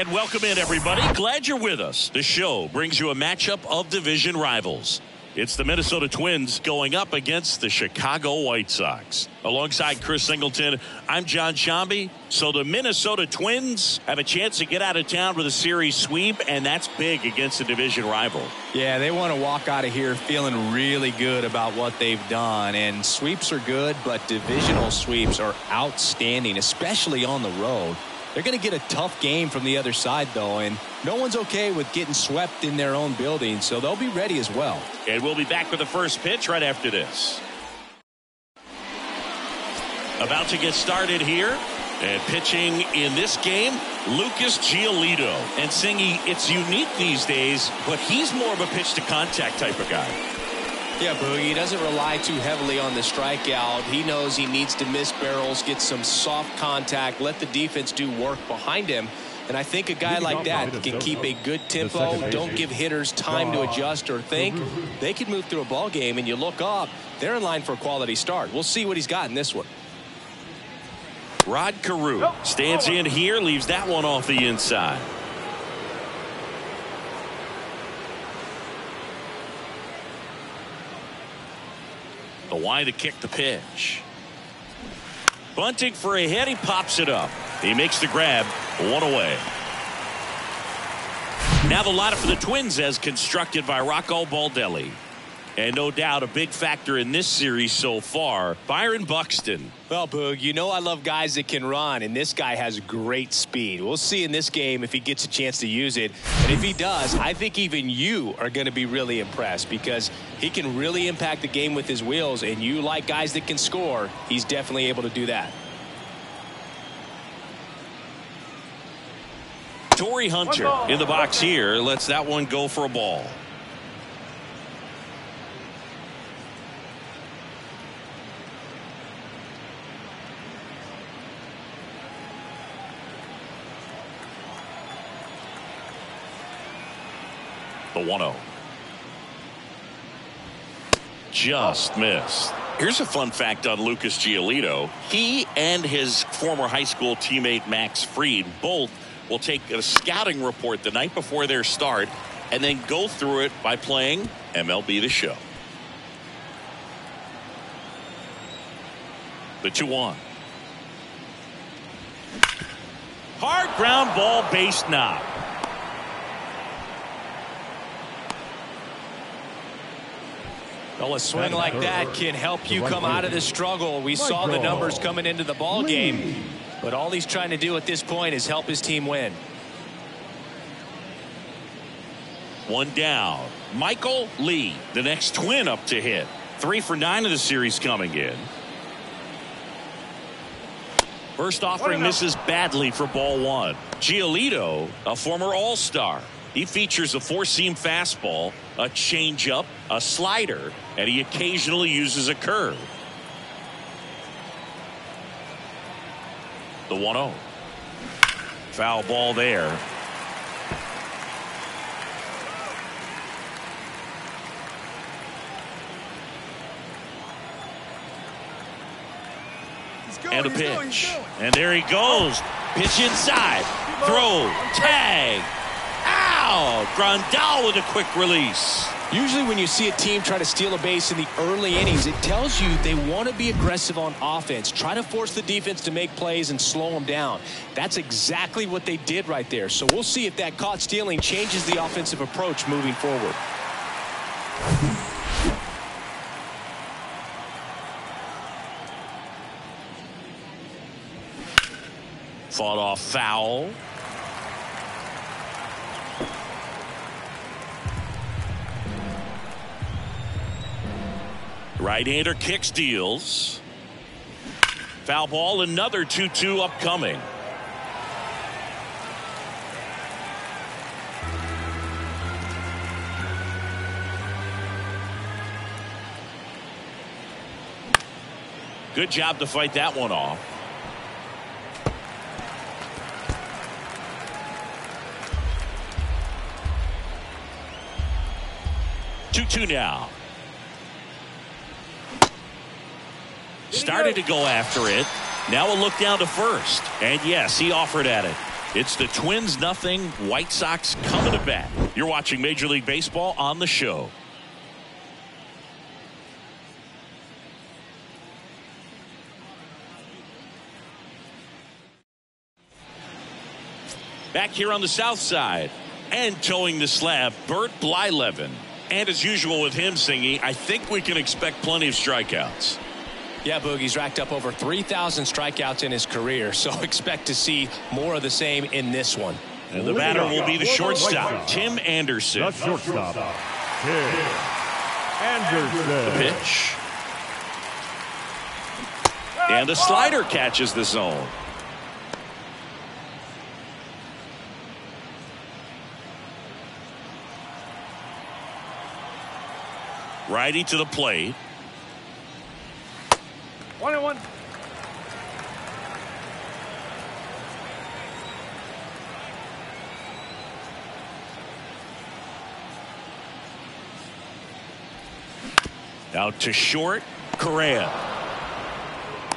And welcome in, everybody. Glad you're with us. The show brings you a matchup of division rivals. It's the Minnesota Twins going up against the Chicago White Sox. Alongside Chris Singleton, I'm John Shambi. So the Minnesota Twins have a chance to get out of town with a series sweep, and that's big against a division rival. Yeah, they want to walk out of here feeling really good about what they've done. And sweeps are good, but divisional sweeps are outstanding, especially on the road. They're going to get a tough game from the other side, though, and no one's okay with getting swept in their own building, so they'll be ready as well. And we'll be back with the first pitch right after this. About to get started here, and pitching in this game, Lucas Giolito. And Singy, it's unique these days, but he's more of a pitch-to-contact type of guy. Yeah, Boogie, he doesn't rely too heavily on the strikeout. He knows he needs to miss barrels, get some soft contact, let the defense do work behind him. And I think a guy like that can keep a good tempo, don't give hitters time to adjust or think. They can move through a ball game, and you look up, they're in line for a quality start. We'll see what he's got in this one. Rod Carew stands in here, leaves that one off the inside. The wide to kick the pitch. Bunting for a hit. He pops it up. He makes the grab. One away. Now the lineup for the Twins as constructed by Rocco Baldelli. And no doubt a big factor in this series so far, Byron Buxton. Well, Boog, you know I love guys that can run, and this guy has great speed. We'll see in this game if he gets a chance to use it. And if he does, I think even you are going to be really impressed because he can really impact the game with his wheels, and you like guys that can score. He's definitely able to do that. Torrey Hunter in the box here lets that one go for a ball. The 1-0. Just missed. Here's a fun fact on Lucas Giolito. He and his former high school teammate Max Fried both will take a scouting report the night before their start and then go through it by playing MLB The Show. The 2-1. Hard ground ball, base knock. Well, a swing like that can help you come out of this struggle. We saw the numbers coming into the ball game, but all he's trying to do at this point is help his team win. One down. Michael Lee, the next Twin up to hit. 3 for 9 of the series coming in. First offering misses badly for ball 1. Giolito, a former All-Star. He features a four-seam fastball, a changeup, a slider, and he occasionally uses a curve. The 1-0. Foul ball there. And a pitch. And there he goes. Pitch inside. Throw. Tag. Ow! Grandal with a quick release. Usually when you see a team try to steal a base in the early innings, it tells you they want to be aggressive on offense. Try to force the defense to make plays and slow them down. That's exactly what they did right there. So we'll see if that caught stealing changes the offensive approach moving forward. Fought off foul. Right-hander kicks, deals. Foul ball, another 2-2 upcoming. Good job to fight that one off. Two now. Started to go after it. Now a look down to first. And yes, he offered at it. It's the Twins nothing, White Sox coming to bat. You're watching Major League Baseball on the show. Back here on the south side and towing the slab, Bert Blyleven. And as usual with him, Singy, I think we can expect plenty of strikeouts. Yeah, Boogie's racked up over 3,000 strikeouts in his career, so expect to see more of the same in this one. And the batter will be the shortstop, Tim Anderson. The shortstop, Tim Anderson. The pitch. And the slider catches the zone. Righty to the plate. 1-1. Out to short, Correa.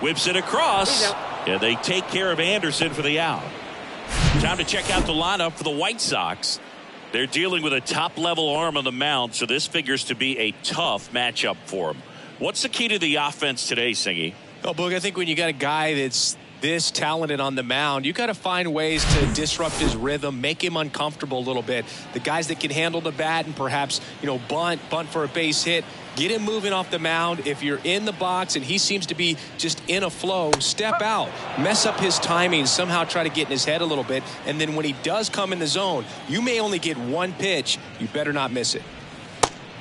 Whips it across. Yeah, they take care of Anderson for the out. Time to check out the lineup for the White Sox. They're dealing with a top-level arm on the mound, so this figures to be a tough matchup for them. What's the key to the offense today, Singy? Oh, Boog, I think when you got a guy that's this talented on the mound, you got to find ways to disrupt his rhythm, make him uncomfortable a little bit. The guys that can handle the bat and perhaps, bunt for a base hit, get him moving off the mound. If you're in the box and he seems to be just in a flow, step out, mess up his timing, somehow try to get in his head a little bit. And then when he does come in the zone, you may only get one pitch. You better not miss it.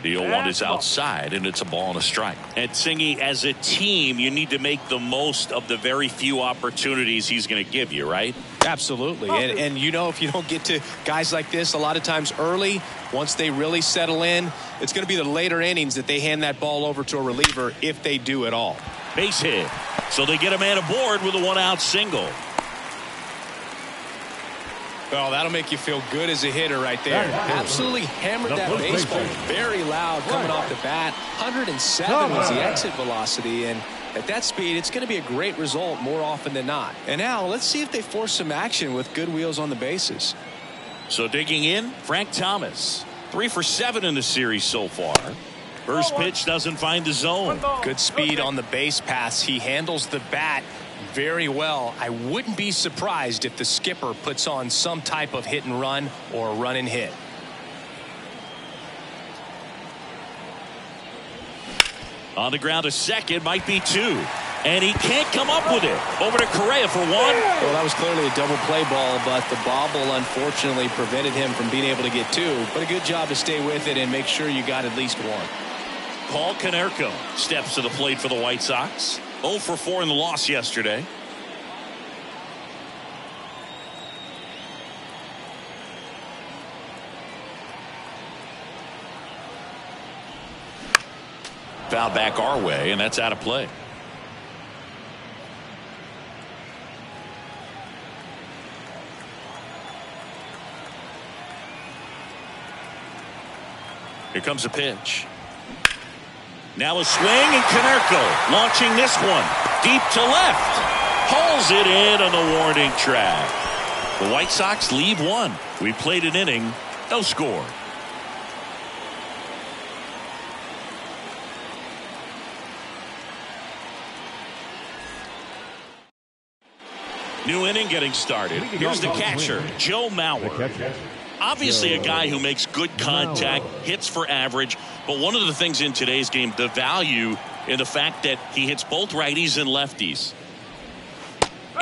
The 0-1 is outside, and it's a ball and a strike. And Singy, as a team, you need to make the most of the very few opportunities he's going to give you, right? Absolutely. And if you don't get to guys like this a lot of times early, once they really settle in, it's going to be the later innings that they hand that ball over to a reliever if they do at all. Base hit. So they get a man aboard with a one-out single. Well, that'll make you feel good as a hitter right there. Absolutely hammered that baseball. Very loud coming off the bat. 107 was the exit velocity, and at that speed, it's going to be a great result more often than not. And now, let's see if they force some action with good wheels on the bases. So digging in, Frank Thomas. 3 for 7 in the series so far. First pitch doesn't find the zone. Good speed on the base pass. He handles the bat very well. I wouldn't be surprised if the skipper puts on some type of hit and run or a run and hit. On the ground, a second, might be 2. And he can't come up with it. Over to Correa for 1. Well, that was clearly a double play ball, but the bobble unfortunately prevented him from being able to get 2. But a good job to stay with it and make sure you got at least 1. Paul Konerko steps to the plate for the White Sox. 0 for 4 in the loss yesterday. Foul back our way, and that's out of play. Here comes a pitch. Now a swing, and Konerko launching this one deep to left. Hauls it in on the warning track. The White Sox leave 1. We played an inning, no score. New inning getting started. Here's the catcher, Joe Mauer. Obviously a guy who makes good contact, hits for average, but one of the things in today's game, the value in the fact that he hits both righties and lefties.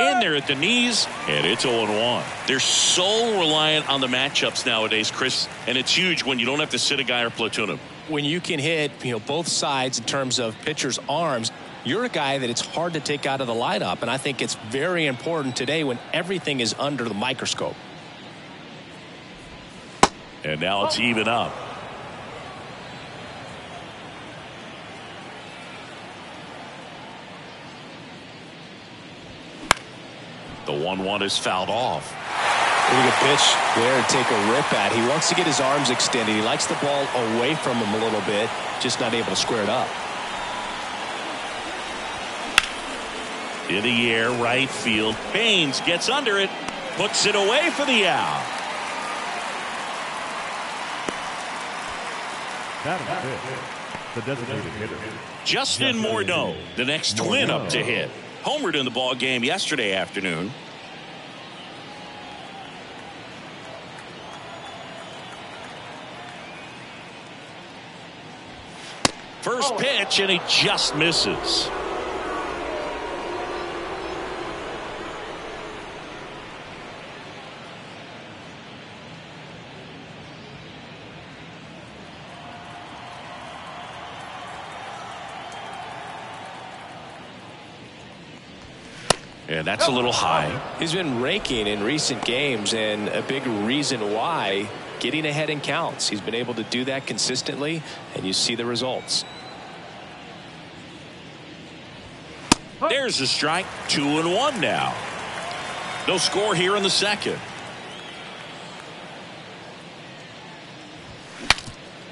In there at the knees, and it's 0-1. They're so reliant on the matchups nowadays, Chris, and it's huge when you don't have to sit a guy or platoon him. When you can hit, both sides in terms of pitchers' arms, you're a guy that it's hard to take out of the lineup, and I think it's very important today when everything is under the microscope. And now it's even up. The 1-1 is fouled off. Really good pitch there to take a rip at. He wants to get his arms extended. He likes the ball away from him a little bit, just not able to square it up. In the air, right field. Baines gets under it. Puts it away for the out. Batting fifth, the designated hitter, Justin Morneau, the next Twin up to hit. Homered in the ball game yesterday afternoon. First pitch, and he just misses. And that's a little high. He's been raking in recent games, and a big reason why, getting ahead in counts. He's been able to do that consistently, and you see the results. There's the strike. 2-1 now. No score here in the second.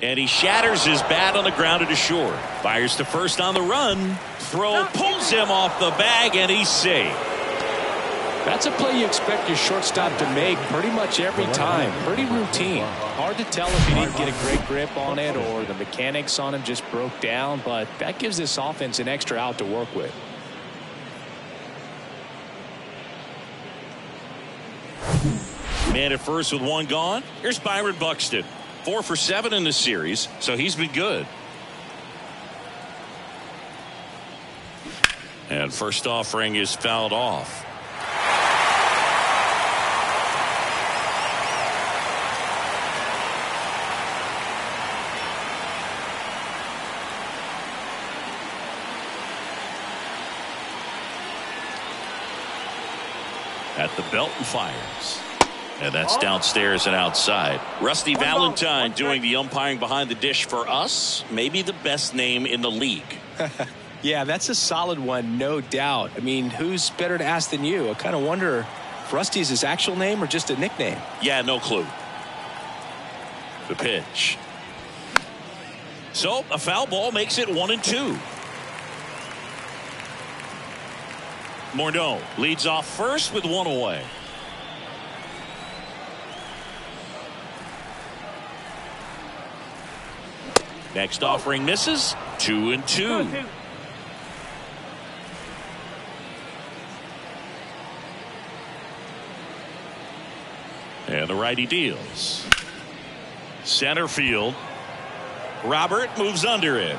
And he shatters his bat on the ground to short. Fires to first on the run. Throw pulls him off the bag, and he's safe. That's a play you expect your shortstop to make pretty much every time. Pretty routine. Hard to tell if he didn't get a great grip on it or the mechanics on him just broke down, but that gives this offense an extra out to work with. Man at first with one gone. Here's Byron Buxton. 4 for 7 in the series, so he's been good. And first offering is fouled off. At the belt and fires. And that's downstairs and outside. Rusty Valentine doing the umpiring behind the dish for us. Maybe the best name in the league. Yeah, that's a solid one, no doubt. I mean, who's better to ask than you? I kind of wonder if Rusty is his actual name or just a nickname. Yeah, no clue. The pitch. So a foul ball makes it 1-2. Morneau leads off first with one away. Next offering misses. 2-2. And the righty deals. Center field. Robert moves under it.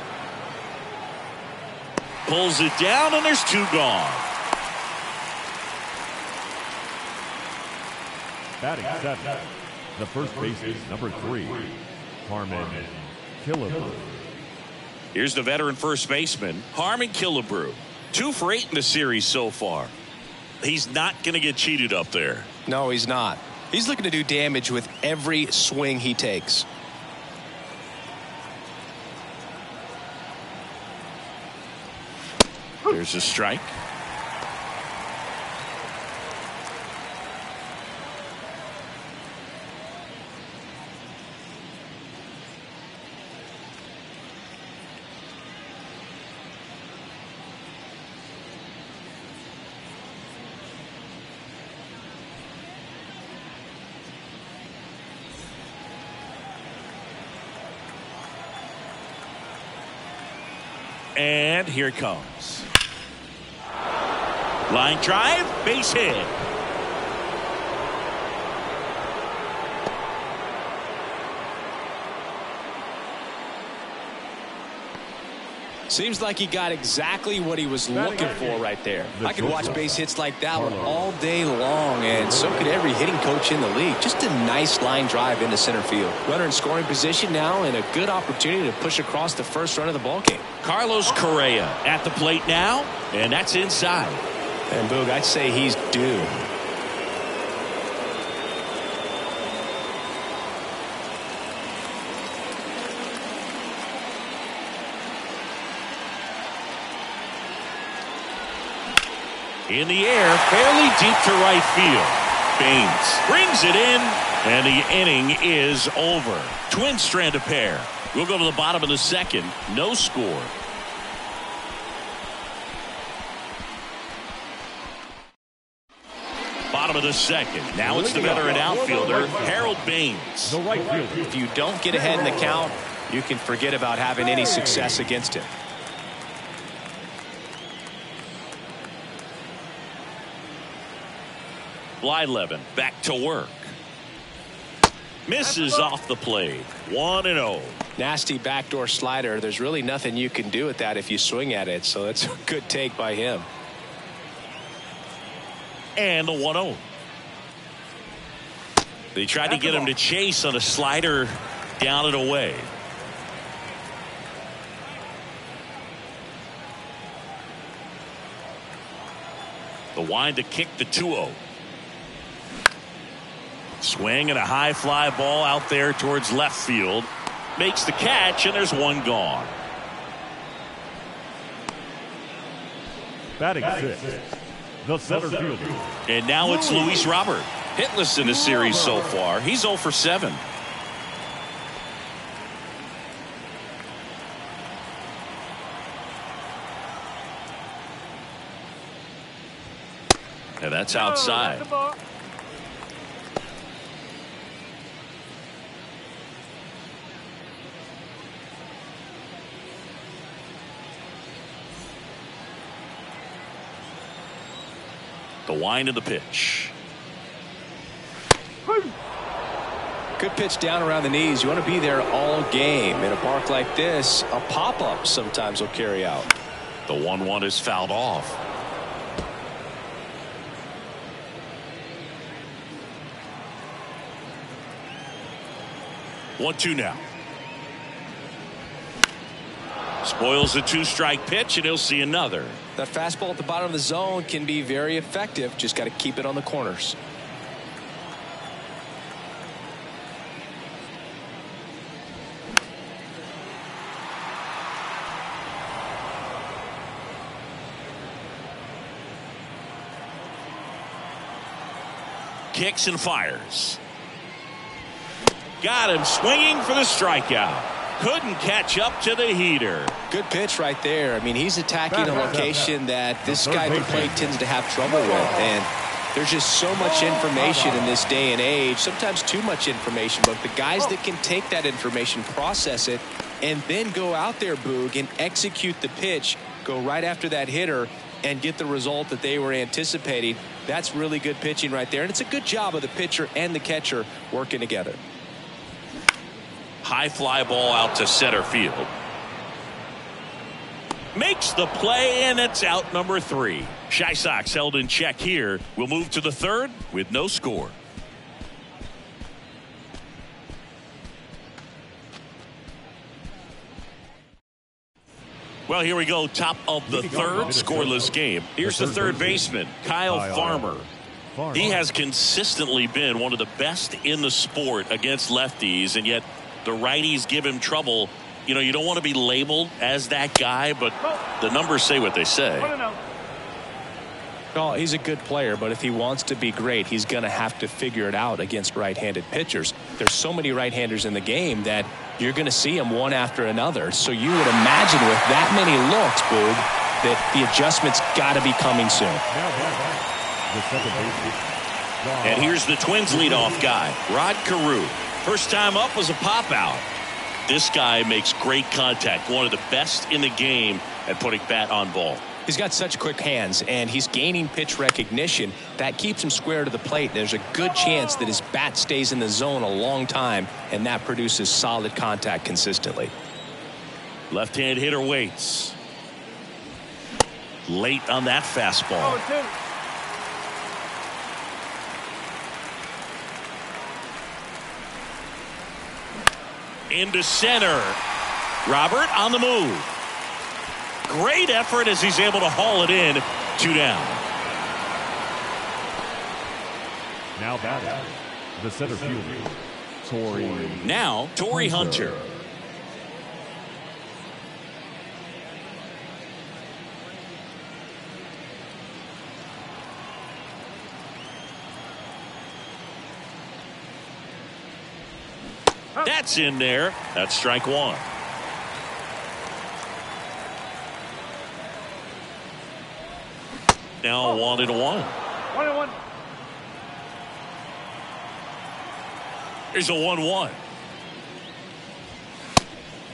Pulls it down, and there's 2 gone. batting seventh, the first baseman, number 3, Harmon Killebrew. Here's the veteran first baseman, Harmon Killebrew. 2 for 8 in the series so far. He's not going to get cheated up there. No, he's not. He's looking to do damage with every swing he takes. There's a strike. And here it comes. Line drive, base hit. Seems like he got exactly what he was looking for right there. I could watch base hits like that one all day long, and so could every hitting coach in the league. Just a nice line drive into center field. Runner in scoring position now, and a good opportunity to push across the first run of the ball game. Carlos Correa at the plate now, and that's inside. And Boog, I'd say he's due. In the air, fairly deep to right field. Baines brings it in, and the inning is over. Twins strand a pair. We'll go to the bottom of the second. No score. Bottom bottom of the second. Now it's the veteran outfielder, Harold Baines. The right fielder. If you don't get ahead in the count, you can forget about having any success against him. Blyleven back to work. Misses off the plate. 1-0. Nasty backdoor slider. There's really nothing you can do with that if you swing at it. So it's a good take by him. And the 1-0. They tried to get him to chase on a slider down and away. The wind to kick the 2-0. Swing and a high fly ball out there towards left field. Makes the catch, and there's one gone. Batting sixth, the center fielder. And now it's Luis Robert. Hitless in the series so far. He's 0 for 7. And that's outside. The wind of the pitch. Good pitch down around the knees. You want to be there all game. In a park like this, a pop-up sometimes will carry out. The 1-1 is fouled off. One, 2 now. Spoils the 2-strike pitch, and he'll see another. That fastball at the bottom of the zone can be very effective. Just got to keep it on the corners. Kicks and fires. Got him swinging for the strikeout. Couldn't catch up to the heater. Good pitch right there. I mean, he's attacking a location that this guy at the plate tends to have trouble with. And there's just so much information in this day and age, sometimes too much information. But the guys that can take that information, process it, and then go out there, Boog, and execute the pitch, go right after that hitter, and get the result that they were anticipating, that's really good pitching right there. And it's a good job of the pitcher and the catcher working together. High fly ball out to center field. Makes the play, and it's out number 3. Chi Sox held in check here. We'll move to the third with no score. Well, here we go. Top of the third, scoreless game. Here's the third baseman, Kyle Farmer. He has consistently been one of the best in the sport against lefties, and yet the righties give him trouble. You know, you don't want to be labeled as that guy, but the numbers say what they say. Well, he's a good player, but if he wants to be great, he's going to have to figure it out against right-handed pitchers. There's so many right-handers in the game that you're going to see them one after another. So you would imagine with that many looks, Boog, that the adjustment's got to be coming soon. And here's the Twins leadoff guy, Rod Carew. First time up was a pop-out. This guy makes great contact, one of the best in the game at putting bat on ball. He's got such quick hands, and he's gaining pitch recognition. That keeps him square to the plate. There's a good chance that his bat stays in the zone a long time, and that produces solid contact consistently. Left-hand hitter waits. Late on that fastball. Into center. Robert on the move. Great effort as he's able to haul it in. 2 down. Now batting, the center fielder, Torii. Now Torii Hunter. That's in there. That's strike 1. Now 1-1. Here's a 1-1.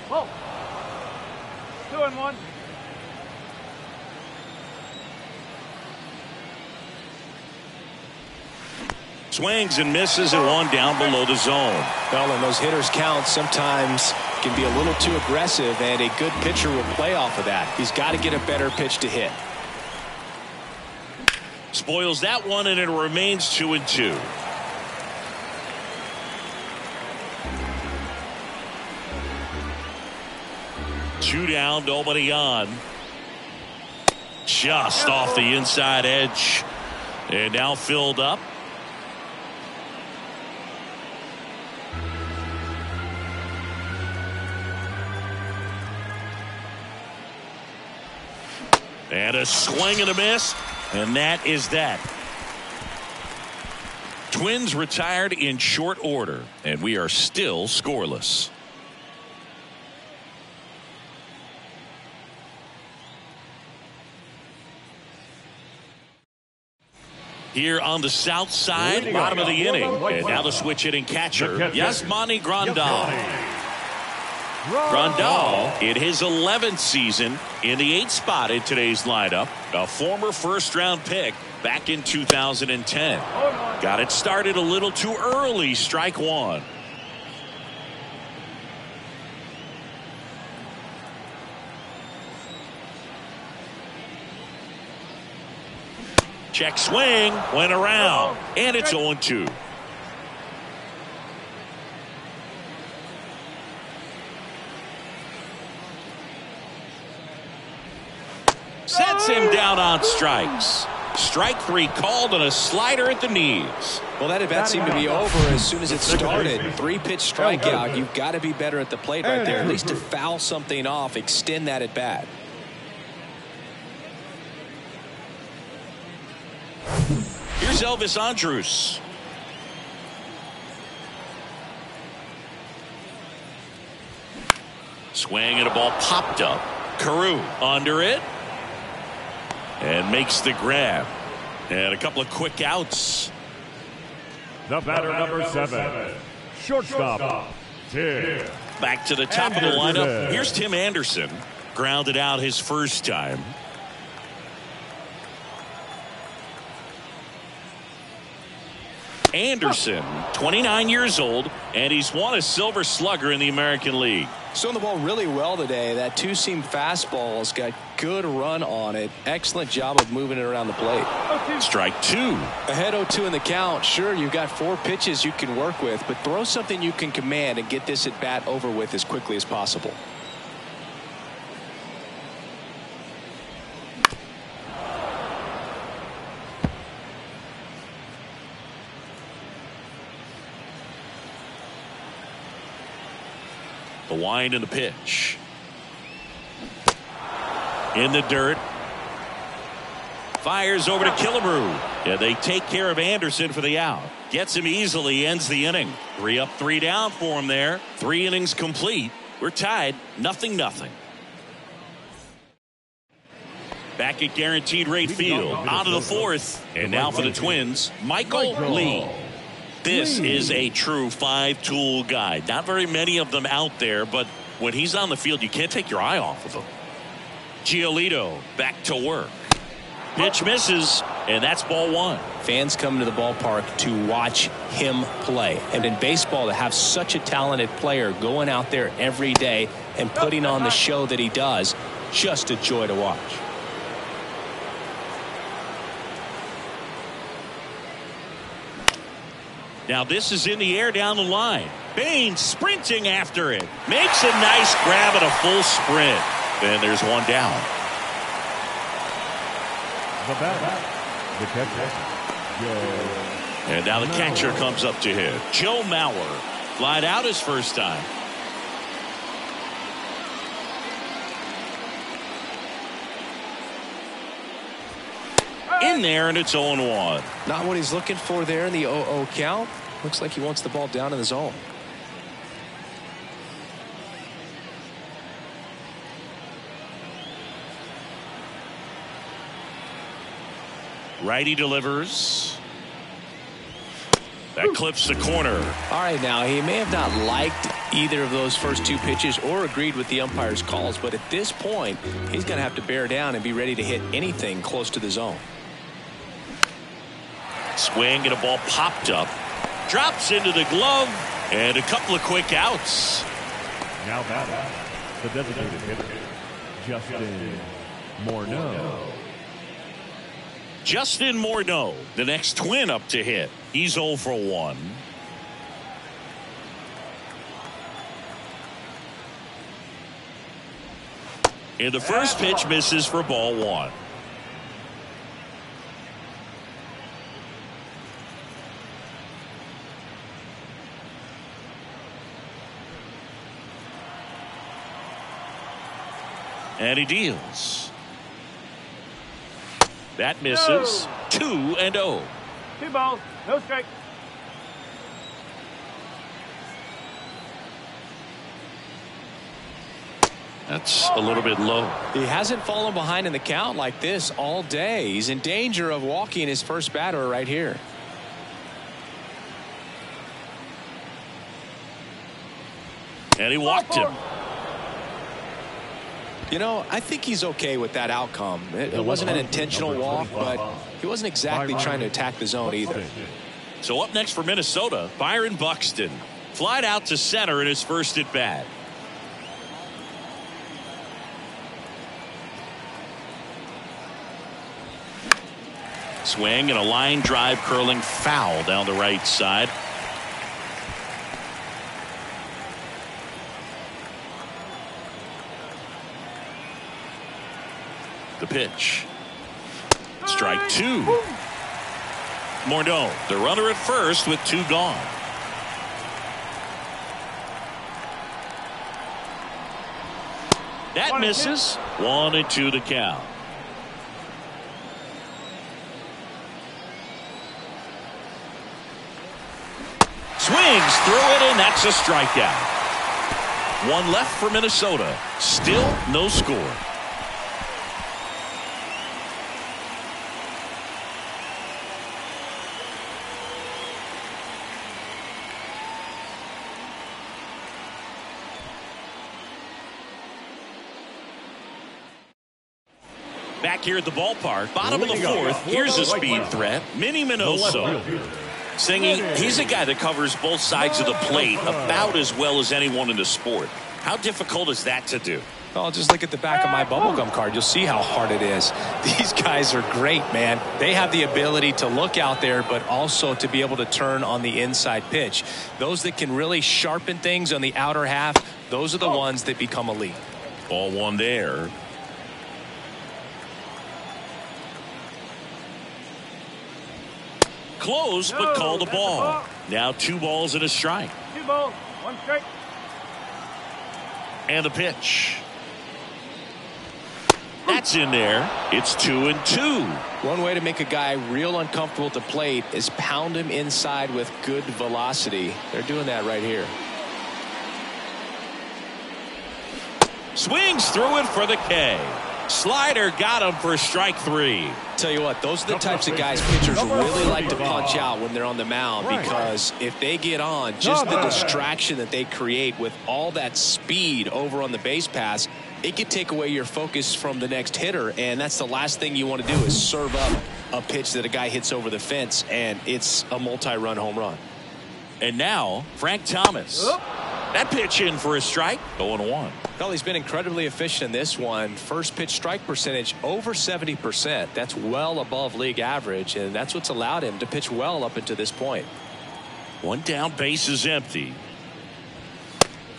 Oh. 2-1. Swings and misses and one down below the zone. Well, and those hitters count sometimes can be a little too aggressive, and a good pitcher will play off of that. He's got to get a better pitch to hit. Spoils that one, and it remains 2-2. Two down, nobody on. Just off the inside edge. And now filled up. And a swing and a miss. And that is that. Twins retired in short order, and we are still scoreless. Here on the south side, bottom of the inning. And now the switch hitting catcher, Yasmani Grandal. Grandal in his 11th season in the 8th spot in today's lineup. A former first-round pick back in 2010. Got it started a little too early. Strike one. Check swing, went around, and it's 0-2. Sets him down on strikes. Strike three called on a slider at the knees. Well, that at bat seemed to be over as soon as it started. 3-pitch strikeout. You've got to be better at the plate right there. At least to foul something off, extend that at bat. Here's Elvis Andrus. Swing and a ball popped up. Carew under it. And makes the grab. And a couple of quick outs. The batter, number 7. Shortstop, Tim. Back to the top of the lineup. Here's Tim Anderson. Grounded out his first time. Anderson, 29 years old, and he's won a Silver Slugger in the American League. Throwing the ball really well today. That two-seam fastball's got good run on it. Excellent job of moving it around the plate. Strike two. Ahead 0-2 in the count. Sure, you've got 4 pitches you can work with, but throw something you can command and get this at bat over with as quickly as possible. The wind and the pitch. In the dirt. Fires over to Killebrew. And they take care of Anderson for the out. Gets him easily, ends the inning. 3 up, 3 down for him there. 3 innings complete. We're tied, 0-0. Back at Guaranteed Rate Field. On to the 4th. And now for the Twins, Michael Lee. This is a true 5-tool guy. Not very many of them out there, but when he's on the field, you can't take your eye off of him. Giolito back to work. Pitch misses, and that's ball 1. Fans come to the ballpark to watch him play. And in baseball, to have such a talented player going out there every day and putting on the show that he does, just a joy to watch. Now this is in the air down the line. Baines sprinting after it. Makes a nice grab at a full sprint. And there's one down. The batter, the catcher, Joe. And now the catcher comes up to hit. Joe Mauer. Flied out his first time. In there, and it's 0-1. Not what he's looking for there in the 0-0 count. Looks like he wants the ball down in the zone. Righty delivers. That clips the corner. All right, now he may have not liked either of those first two pitches or agreed with the umpire's calls, but at this point, he's going to have to bear down and be ready to hit anything close to the zone. Swing and a ball popped up. Drops into the glove, and a couple of quick outs. Now batting, the designated hitter, Justin Morneau. Justin Morneau, the next Twin up to hit. He's 0 for 1. And the first pitch misses for ball 1. And he deals. That misses. 2-0. 2 balls, no strike. That's a little bit low. He hasn't fallen behind in the count like this all day. He's in danger of walking his first batter right here. And he walked him. You know, I think he's okay with that outcome. It wasn't an intentional walk, but he wasn't exactly trying to attack the zone either. So up next for Minnesota, Byron Buxton. Flied out to center in his first at bat. Swing and a line drive curling foul down the right side. The pitch. Strike 2. Morneau, the runner at first with 2 gone. That misses. 1-2 to count. Swings through it, and that's a strikeout. 1 left for Minnesota. Still no score. Back here at the ballpark, bottom of the 4th, here's a speed threat, Minnie Minoso. Singing, he's a guy that covers both sides of the plate about as well as anyone in the sport. How difficult is that to do? Well, just look at the back of my bubblegum card. You'll see how hard it is. These guys are great, man. They have the ability to look out there, but also to be able to turn on the inside pitch. Those that can really sharpen things on the outer half, those are the ones that become elite. Ball 1 there. Close, but called the ball. Now 2 balls and a strike. 2 balls, 1 strike. And the pitch. That's in there. It's 2-2. One way to make a guy real uncomfortable at the plate is pound him inside with good velocity. They're doing that right here. Swings through it for the K. Slider got him for strike 3. Tell you what, those are the types of guys pitchers really like to punch out when they're on the mound, because if they get on, just the distraction that they create with all that speed over on the base pass, it could take away your focus from the next hitter, and that's the last thing you want to do is serve up a pitch that a guy hits over the fence, and it's a multi-run home run. And now, Frank Thomas. That pitch in for a strike, 0-1. Well, he's been incredibly efficient in this one. First pitch strike percentage over 70%. That's well above league average, and that's what's allowed him to pitch well up until this point. 1 down, base is empty.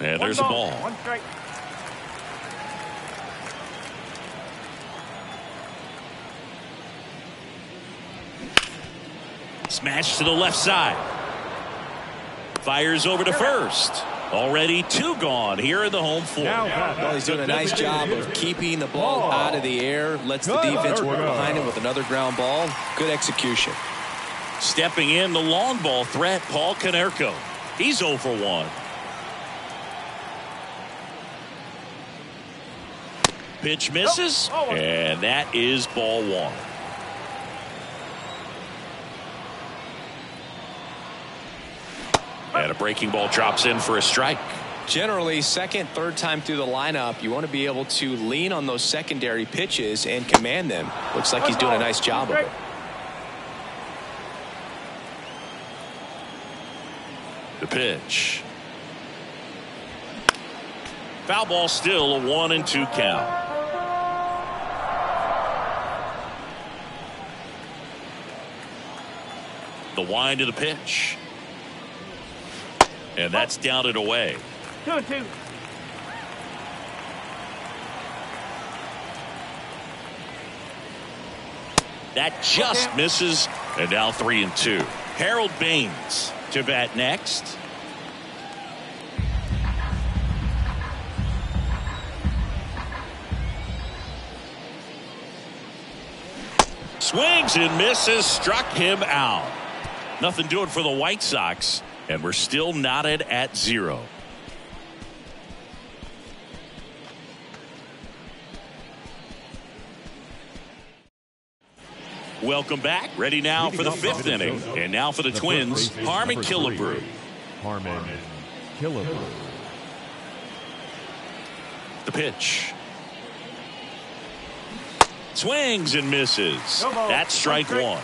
And there's a ball. 1 strike. Smash to the left side. Fires over to first. Already 2 gone here in the home 4th. Well, he's doing a nice job of keeping the ball out of the air. Lets the defense work behind him with another ground ball. Good execution. Stepping in, the long ball threat, Paul Konerko. He's 0 for 1. Pitch misses, and that is ball 1. And a breaking ball drops in for a strike. Generally, second, third time through the lineup, you want to be able to lean on those secondary pitches and command them. Looks like he's doing a nice job of it. The pitch. Foul ball, still a 1-2 count. The wind of the pitch. And that's down and away. 2-2. That just misses. And now 3-2. Harold Baines to bat next. Swings and misses. Struck him out. Nothing doing for the White Sox. And we're still knotted at 0. Welcome back. Ready now for the 5th inning. And now for the Twins, Harmon Killebrew. Harmon Killebrew. The pitch. Swings and misses. That's strike 1.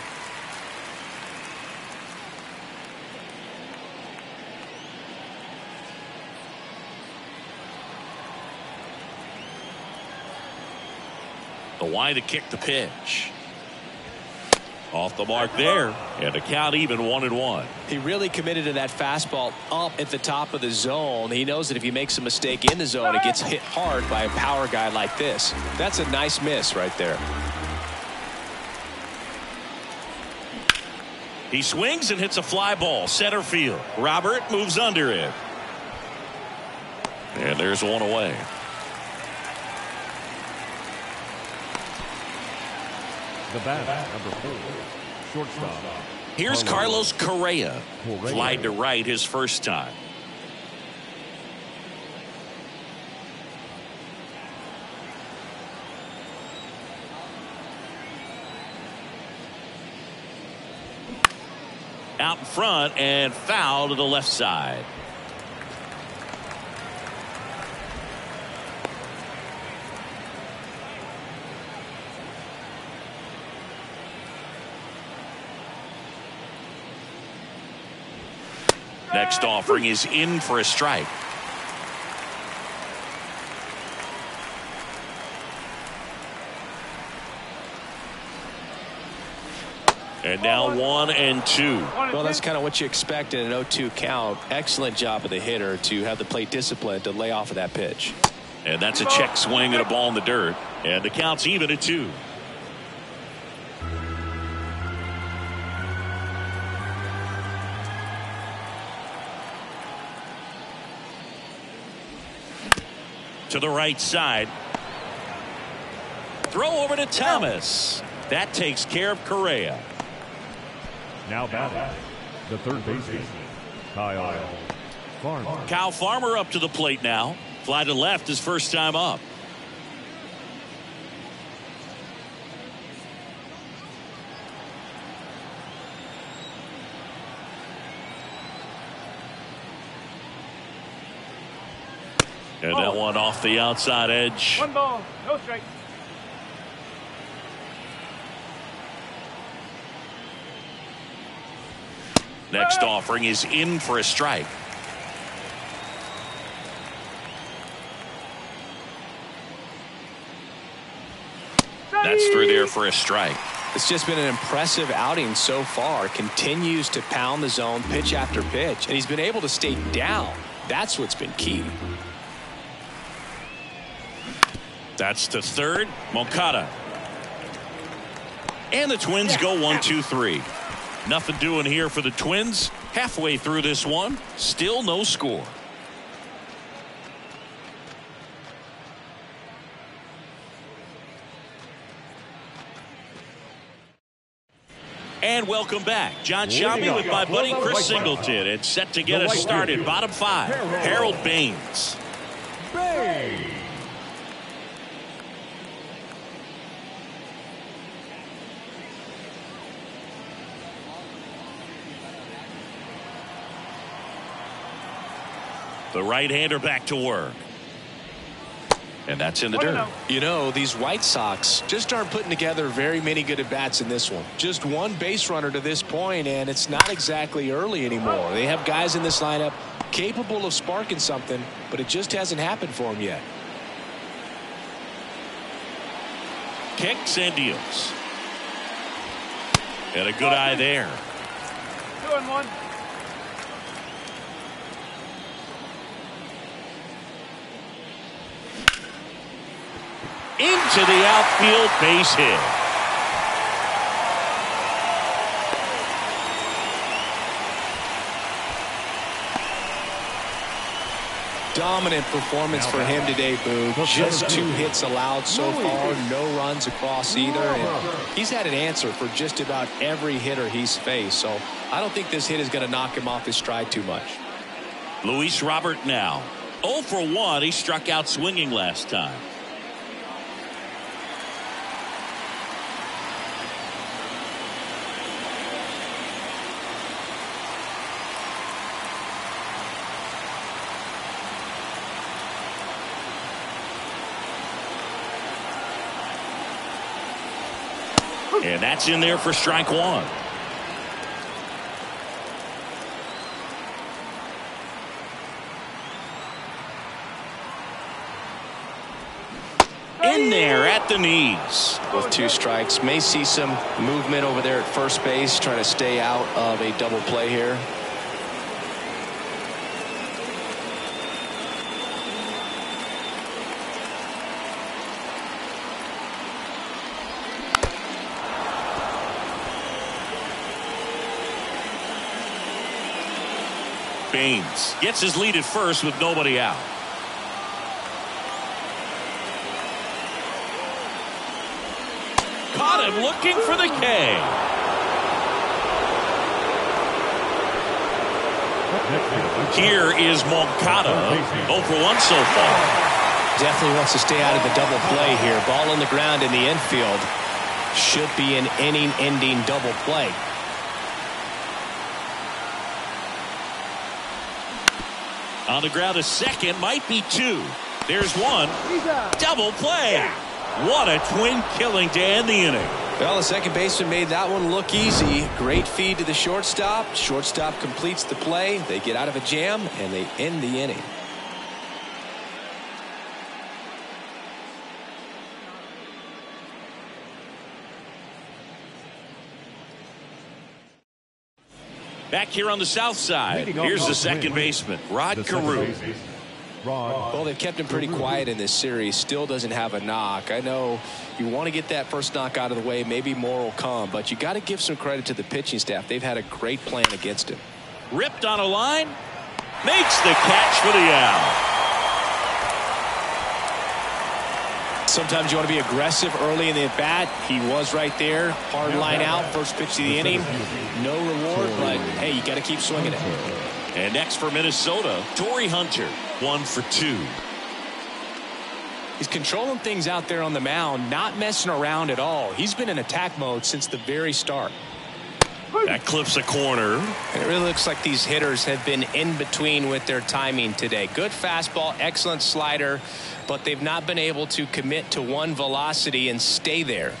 The wind to kick the pitch. Off the mark there, and the count even 1-1. He really committed to that fastball up at the top of the zone. He knows that if he makes a mistake in the zone, it gets hit hard by a power guy like this. That's a nice miss right there. He swings and hits a fly ball center field. Robert moves under it. And there's one away. The bat, number 4, shortstop. Here's Carlos Correa. Flied to right his first time. Out in front and foul to the left side. Next offering is in for a strike. And now 1-2. Well, that's kind of what you expect in an 0-2 count. Excellent job of the hitter to have the plate discipline to lay off of that pitch. And that's a check swing and a ball in the dirt. And the count's even at 2. To the right side. Throw over to Thomas. That takes care of Correa. Now batting, the third baseman, Kyle Farmer. Kyle Farmer up to the plate now. Fly to left his first time up. And that one off the outside edge. 1 ball, no strike. Next offering is in for a strike. That's through there for a strike. It's just been an impressive outing so far. Continues to pound the zone pitch after pitch, and he's been able to stay down. That's what's been key. That's to third. Moncada. And the Twins go 1-2-3. Nothing doing here for the Twins. Halfway through this one, still no score. And welcome back. John Shelby with my buddy Chris Singleton. And set to get us started. Bottom 5, Harold Baines. The right-hander back to work. And that's in the dirt. You know, these White Sox just aren't putting together very many good at-bats in this one. Just one base runner to this point, and it's not exactly early anymore. They have guys in this lineup capable of sparking something, but it just hasn't happened for them yet. Kicks and deals. And a good eye there. 2-1. Into the outfield, base hit. Dominant performance for him today, Boo. Just 2 hits allowed so far, no runs across either. And he's had an answer for just about every hitter he's faced. So I don't think this hit is going to knock him off his stride too much. Luis Robert now. 0 for 1. He struck out swinging last time. And that's in there for strike 1. In there at the knees. With 2 strikes, may see some movement over there at first base, trying to stay out of a double play here. Baines gets his lead at first with nobody out. Caught him looking for the K. Here is Moncada. 0 for 1 so far. Definitely wants to stay out of the double play here. Ball on the ground in the infield. Should be an inning-ending double play. On the ground, a second, might be 2. There's 1. Double play. What a twin killing to end the inning. Well, the second baseman made that one look easy. Great feed to the shortstop. Shortstop completes the play. They get out of a jam, and they end the inning. Back here on the south side, here's the second baseman, Rod Carew. Well, they've kept him pretty quiet in this series. Still doesn't have a knock. I know you want to get that first knock out of the way. Maybe more will come, but you got to give some credit to the pitching staff. They've had a great plan against him. Ripped on a line, makes the catch for the out. Sometimes you want to be aggressive early in the at-bat. He was right there. Hard line out. First pitch of the inning. No reward, but, hey, you got to keep swinging it. And next for Minnesota, Torrey Hunter. 1 for 2. He's controlling things out there on the mound, not messing around at all. He's been in attack mode since the very start. That clips a corner. And it really looks like these hitters have been in between with their timing today. Good fastball, excellent slider, but they've not been able to commit to one velocity and stay there.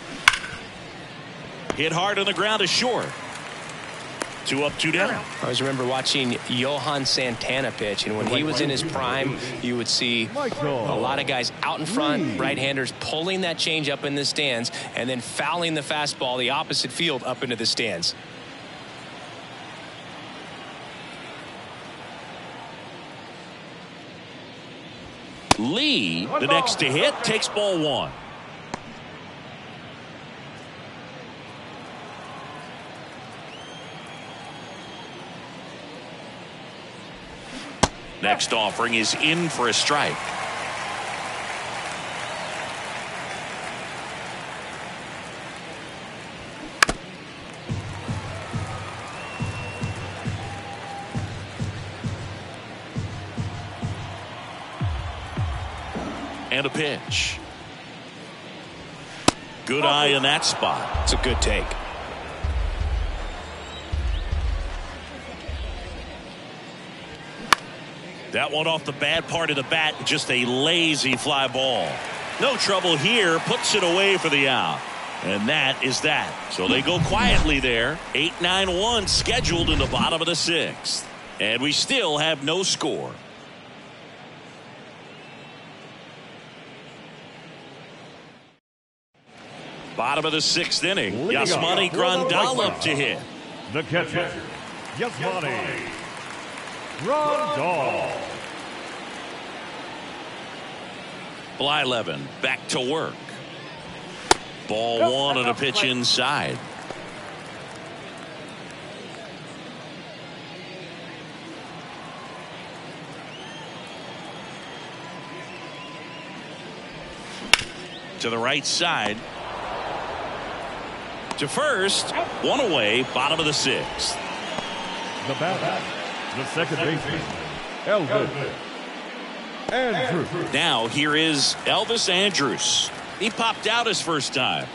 Hit hard on the ground is short. 2 up, 2 down. I always remember watching Johan Santana pitch, and when he was in his prime, you would see a lot of guys out in front, right-handers pulling that change up in the stands, and then fouling the fastball the opposite field up into the stands. Lee, the next to hit, takes ball 1. Next offering is in for a strike. And a pitch. Good eye in that spot. It's a good take. That one off the bad part of the bat, just a lazy fly ball. No trouble here, puts it away for the out. And that is that. So they go quietly there. 8-9-1 scheduled in the bottom of the 6th. And we still have no score. Bottom of the 6th inning. Yasmani Grandal up to hit. The catcher, Yasmani Grandal. Blyleven back to work. Ball one and a pitch inside. To the right side. To first. One away. Bottom of the 6th. The batter, the second baseman, Elvis Andrus. Now here is Elvis Andrus. He popped out his first time.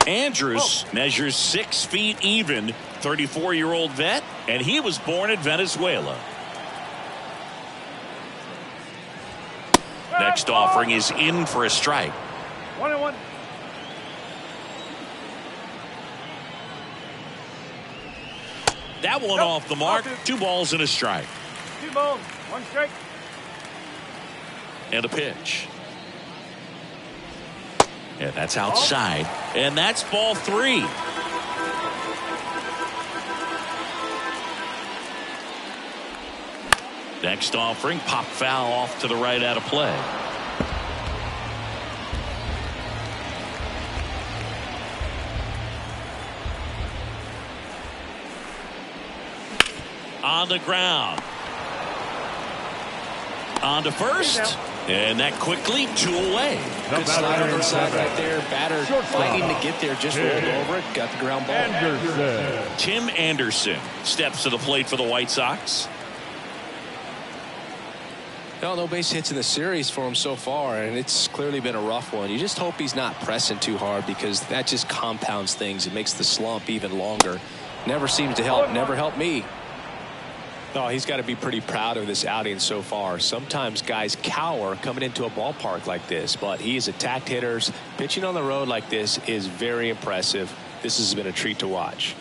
Andrus measures 6 feet even, 34-year-old vet, and he was born in Venezuela. Next offering is in for a strike. 1-1. That one off the mark. 2 balls and a strike. 2 balls, 1 strike. And a pitch. And that's outside. And that's ball 3. Next offering, pop foul off to the right out of play. On the ground. On to first. And that quickly 2 away. Good slider inside right there. Batter fighting to get there. Just rolled over it. Got the ground ball. Anderson. Tim Anderson steps to the plate for the White Sox. No base hits in the series for him so far, and it's clearly been a rough one. You just hope he's not pressing too hard, because that just compounds things. It makes the slump even longer. Never seems to help. Never helped me. Oh, he's got to be pretty proud of this outing so far. Sometimes guys cower coming into a ballpark like this, but he has attacked hitters. Pitching on the road like this is very impressive. This has been a treat to watch.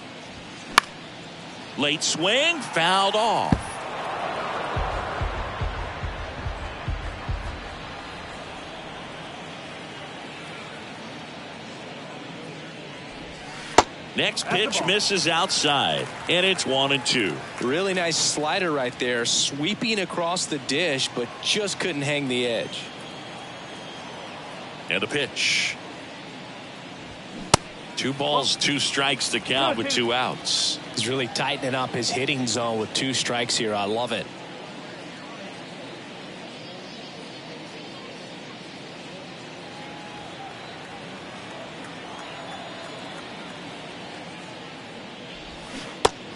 Late swing, fouled off. Next pitch misses outside, and it's 1-2. Really nice slider right there, sweeping across the dish, but just couldn't hang the edge. And a pitch. 2 balls, 2 strikes to count with 2 outs. He's really tightening up his hitting zone with 2 strikes here. I love it.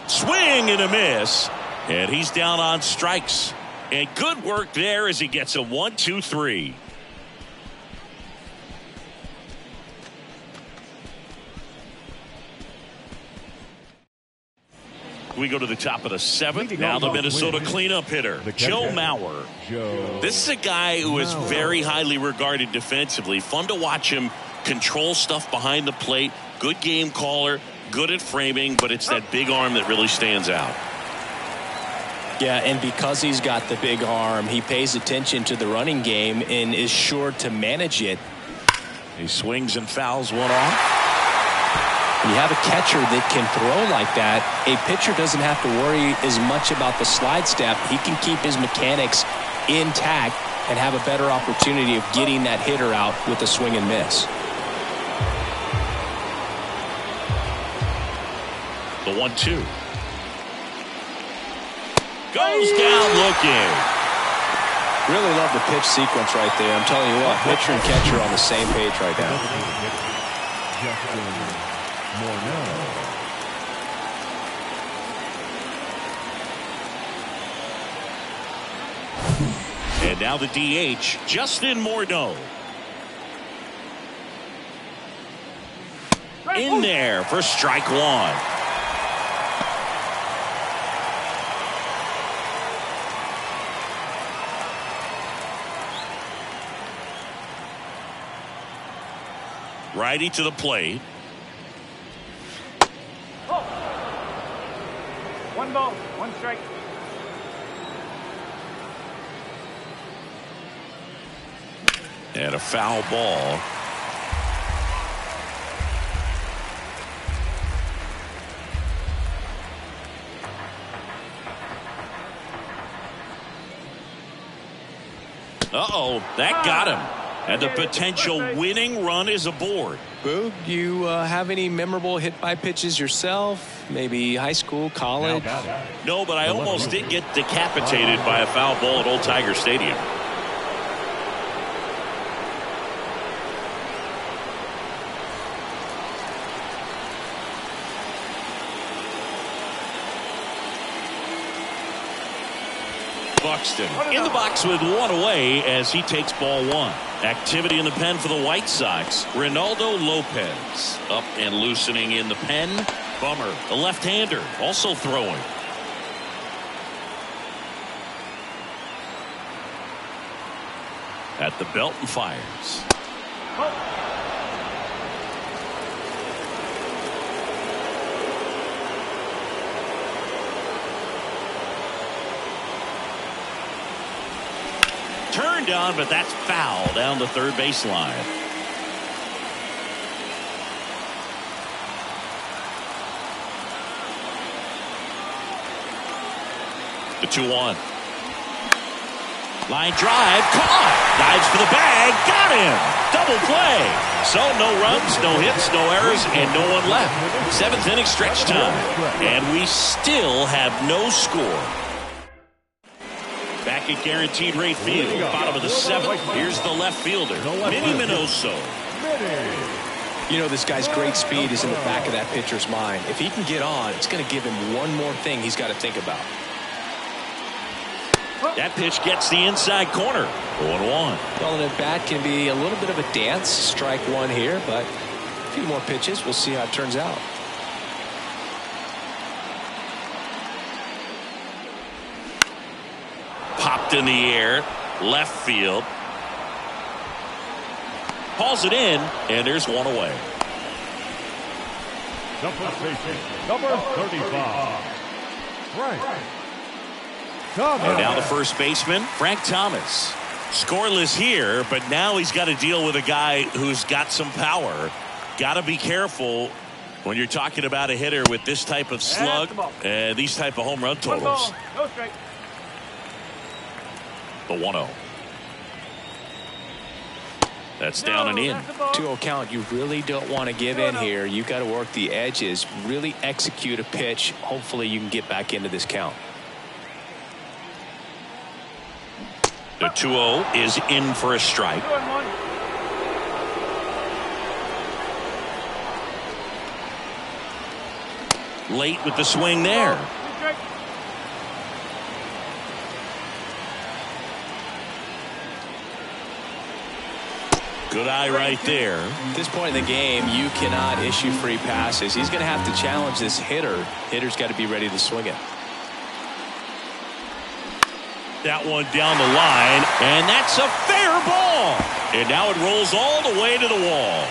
Swing and a miss, and he's down on strikes. And good work there as he gets a 1-2-3. We go to the top of the 7th. Now the Minnesota cleanup hitter, Joe Mauer. This is a guy who is very highly regarded defensively. Fun to watch him control stuff behind the plate. Good game caller. Good at framing, but it's that big arm that really stands out. Yeah, and because he's got the big arm, he pays attention to the running game and is sure to manage it. He swings and fouls one off. When you have a catcher that can throw like that, a pitcher doesn't have to worry as much about the slide step. He can keep his mechanics intact and have a better opportunity of getting that hitter out with a swing and miss. The 1-2. Goes down looking. Really love the pitch sequence right there. I'm telling you what, pitcher and catcher on the same page right now. And now the DH, Justin Morneau. In there for strike 1. Righty to the plate. Oh. 1 ball, 1 strike. And a foul ball. Uh-oh, that got him. And the potential winning run is aboard. Boog, you have any memorable hit-by pitches yourself? Maybe high school, college? No, but I almost did get decapitated by a foul ball at Old Tiger Stadium. Buxton in the box with 1 away as he takes ball 1. Activity in the pen for the White Sox. Ronaldo Lopez up and loosening in the pen. Bummer, the left-hander, also throwing. At the belt and fires. Turned on, but that's foul down the third baseline. The 2-1. Line drive, caught. Dives for the bag, got him. Double play. So no runs, no hits, no errors, and no one left. 7th inning stretch time. And we still have no score. Back at Guaranteed Rate Field, bottom of the 7th. Here's the left fielder, Minnie Minoso. You know, this guy's great speed is in the back of that pitcher's mind. If he can get on, it's going to give him one more thing he's got to think about. That pitch gets the inside corner. 0-1. Well, an at-bat can be a little bit of a dance. Strike 1 here, but a few more pitches. We'll see how it turns out. Popped in the air, left field. Hauls it in, and there's 1 away. Number 35. Frank Thomas. And now the first baseman, Frank Thomas. Scoreless here, but now he's got to deal with a guy who's got some power. Got to be careful when you're talking about a hitter with this type of slug and these type of home run totals. No strike. The 1-0. That's down and in. 2-0 count. You really don't want to give in here. You got to work the edges, really execute a pitch. Hopefully you can get back into this count. The 2-0 is in for a strike. 2-1. Late with the swing there. Good eye right there. At this point in the game, you cannot issue free passes. He's going to have to challenge this hitter. Hitter's got to be ready to swing it. That one down the line, and that's a fair ball. And now it rolls all the way to the wall.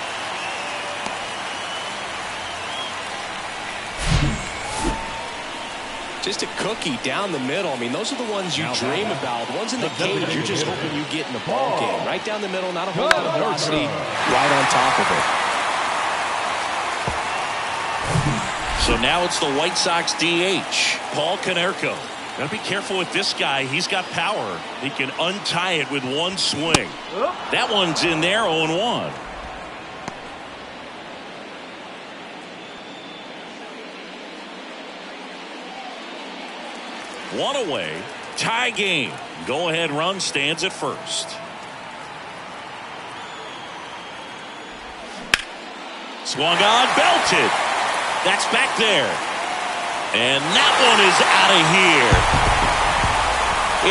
Just a cookie down the middle. I mean, those are the ones you dream about. The ones in the cage, you're just hoping you get in the ball game. Right down the middle, not a whole lot of velocity, right on top of it. So now it's the White Sox DH, Paul Konerko. Got to be careful with this guy. He's got power. He can untie it with one swing. That one's in there, 0-1. One away, tie game. Go-ahead run stands at first. Swung on, belted. That's back there. And that one is out of here.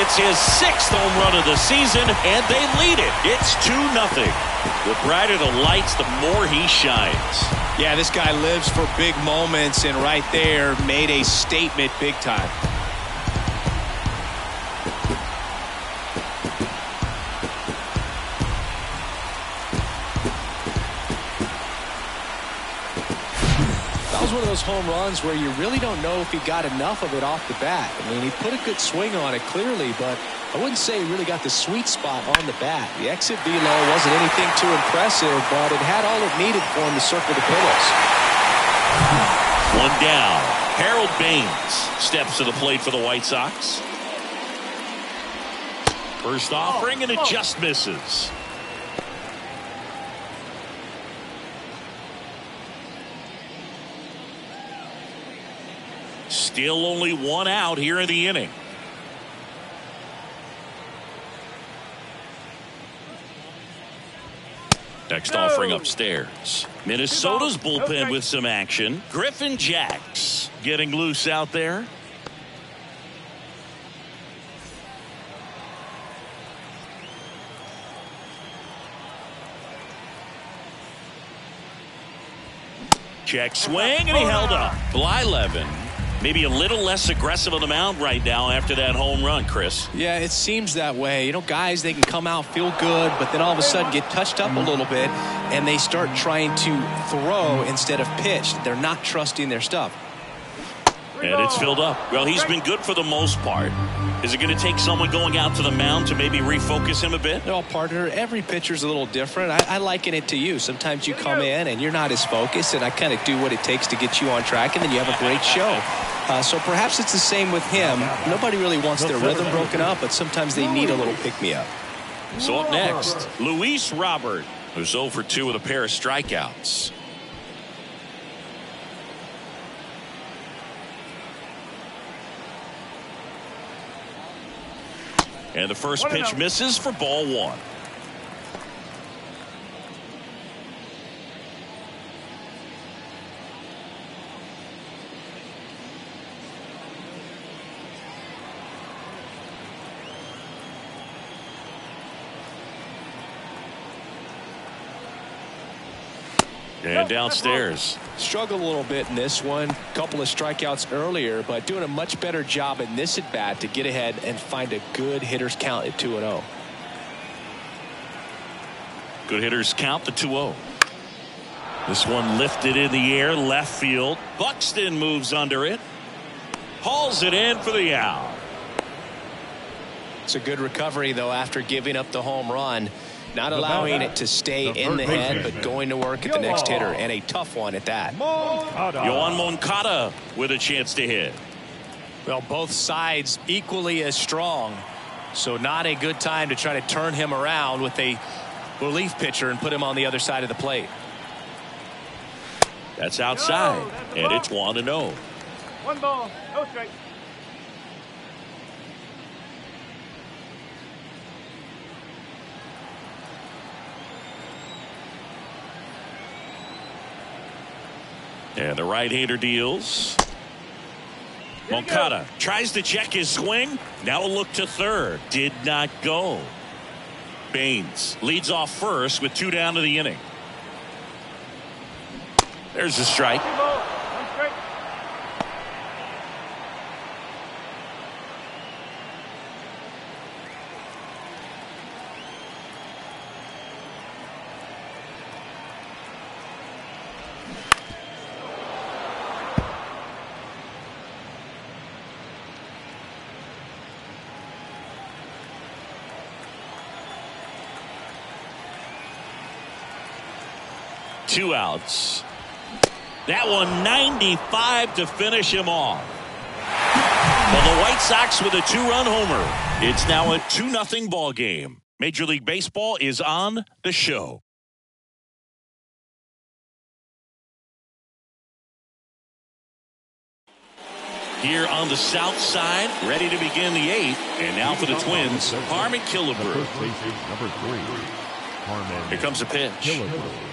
It's his 6th home run of the season, and they lead it. It's 2-0. The brighter the lights, the more he shines. Yeah, this guy lives for big moments, and right there made a statement big time. was one of those home runs where you really don't know if he got enough of it off the bat. I mean, he put a good swing on it clearly, but I wouldn't say he really got the sweet spot on the bat. The exit velo wasn't anything too impressive, but it had all it needed for him to circle the pillows. One down. Harold Baines steps to the plate for the White Sox. First offering, and it just misses. Still only one out here in the inning. Next offering upstairs. Minnesota's bullpen with some action. Griffin Jax getting loose out there. Check swing, and he held up. Blyleven maybe a little less aggressive on the mound right now after that home run, Chris. Yeah, it seems that way. You know, guys, they can come out, feel good, but then all of a sudden get touched up a little bit, and they start trying to throw instead of pitch. They're not trusting their stuff. And it's filled up. Well, he's been good for the most part. Is it going to take someone going out to the mound to maybe refocus him a bit? No, partner, every pitcher's a little different. I liken it to you. Sometimes you come in and you're not as focused, and I kind of do what it takes to get you on track, and then you have a great show. So perhaps it's the same with him. Nobody really wants their rhythm broken up, but sometimes they need a little pick-me-up. So up next, Luis Robert, who's 0 for 2 with a pair of strikeouts. And the first pitch misses for ball 1. And downstairs. Struggled a little bit in this one. Couple of strikeouts earlier, but doing a much better job in this at bat to get ahead and find a good hitter's count at 2-0. Good hitters count, the 2-0. This one lifted in the air, left field. Buxton moves under it. Hauls it in for the out. It's a good recovery, though, after giving up the home run. Not allowing it to stay in the head, but going to work at the next hitter, and a tough one at that. Yoan Moncada with a chance to hit. Well, both sides equally as strong, so not a good time to try to turn him around with a relief pitcher and put him on the other side of the plate. That's outside, and it's 1-0. 1 ball, no strike. And the right-hander deals. Moncada tries to check his swing. Now a look to third. Did not go. Baines leads off first with 2 down to the inning. There's a strike. 2 ball, 1 strike. Two outs. That one 95 to finish him off. Well, the White Sox with a 2-run homer. It's now a 2-0 ball game. Major League Baseball is on the show. Here on the south side, ready to begin the 8th. And now for the Twins, Harmon Killebrew. Number 3, Harmon. Here comes a pitch. Killebrew.